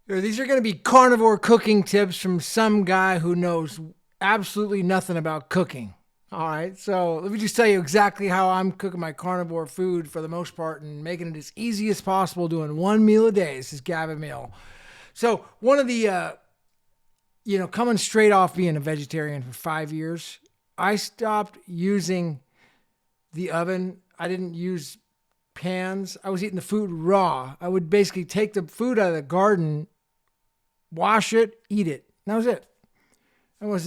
These are going to be carnivore cooking tips from some guy who knows absolutely nothing about cooking. All right, so let me just tell you exactly how I'm cooking my carnivore food for the most part and making it as easy as possible, doing one meal a day. This is Gavin Mehl. So one of the, coming straight off being a vegetarian for 5 years, I stopped using the oven. I didn't use pans. I was eating the food raw. I would basically take the food out of the garden, wash it, eat it. And that was it.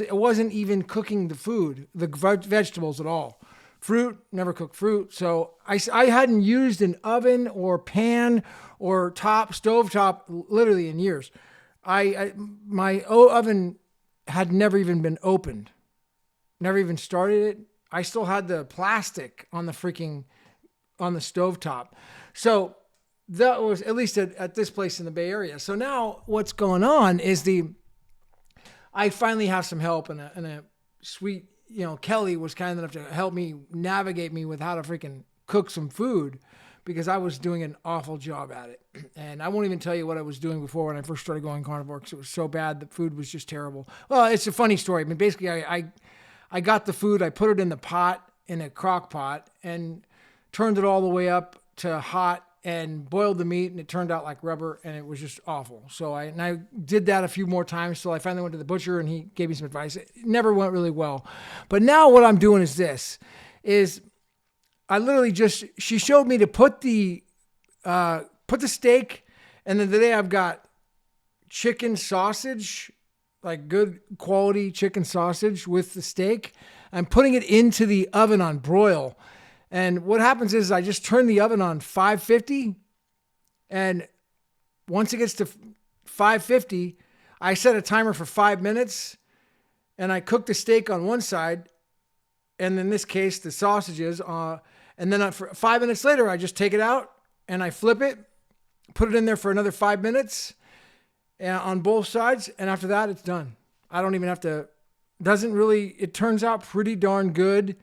It wasn't even cooking the food, the vegetables at all. Fruit, never cooked fruit. So I hadn't used an oven or pan or stovetop literally in years. My oven had never even been opened, never even started it. I still had the plastic on the stovetop. So that was at least at this place in the Bay Area. So now what's going on is I finally have some help, and a sweet, Kelly was kind enough to help me navigate me with how to freaking cook some food, because I was doing an awful job at it. And I won't even tell you what I was doing before when I first started going carnivore, because it was so bad. The food was just terrible. Well, it's a funny story. I mean, basically I got the food, I put it in the pot, in a crock pot, and turned it all the way up to hot and boiled the meat, and it turned out like rubber, and it was just awful. So I did that a few more times till I finally went to the butcher, and he gave me some advice. It never went really well. But now what I'm doing is I literally she showed me to put the steak, and then today I've got chicken sausage, like good quality chicken sausage with the steak. I'm putting it into the oven on broil. And what happens is I just turn the oven on 550. And once it gets to 550, I set a timer for 5 minutes, and I cook the steak on one side. And in this case, the sausages, and then for 5 minutes later, I just take it out and I flip it, put it in there for another 5 minutes on both sides. And after that, it's done. I don't even have to, it turns out pretty darn good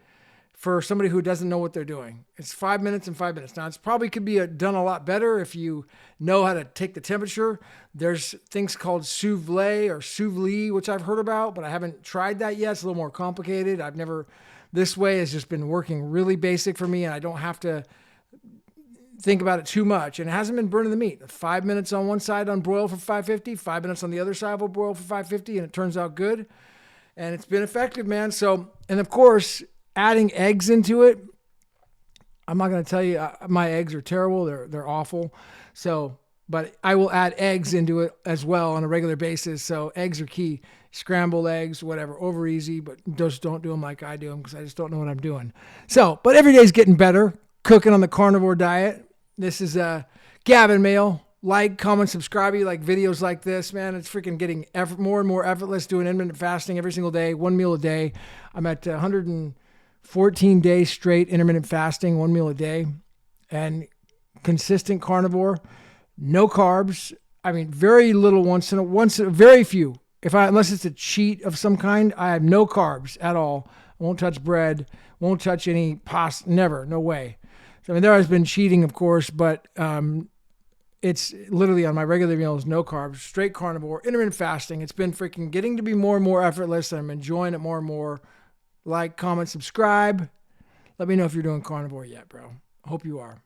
for somebody who doesn't know what they're doing. It's 5 minutes and 5 minutes. Now, it's probably could be done a lot better if you know how to take the temperature. There's things called sous vide or sous vide, which I've heard about, but I haven't tried that yet. It's a little more complicated. This way has just been working really basic for me, and I don't have to think about it too much. And it hasn't been burning the meat. 5 minutes on one side on broil for 550, 5 minutes on the other side will broil for 550, and it turns out good. And it's been effective, man. So, and of course, adding eggs into it, I'm not going to tell you my eggs are terrible. They're awful. So, but I will add eggs into it as well on a regular basis. So eggs are key. Scrambled eggs, whatever, over easy, but just don't do them like I do them, because I just don't know what I'm doing. So, but every day's getting better. Cooking on the carnivore diet. This is Gavin Mehl. Like, comment, subscribe. You like videos like this, man. It's freaking getting more and more effortless, doing intermittent fasting every single day, one meal a day. I'm at 114 days straight intermittent fasting, one meal a day, and consistent carnivore, no carbs. I mean, very little very few. Unless it's a cheat of some kind, I have no carbs at all. I won't touch bread, won't touch any pasta, never, no way. So, I mean, there has been cheating, of course, but it's literally on my regular meals, no carbs, straight carnivore, intermittent fasting. It's been freaking getting to be more and more effortless, and I'm enjoying it more and more. Like, comment, subscribe. Let me know if you're doing carnivore yet, bro. Hope you are.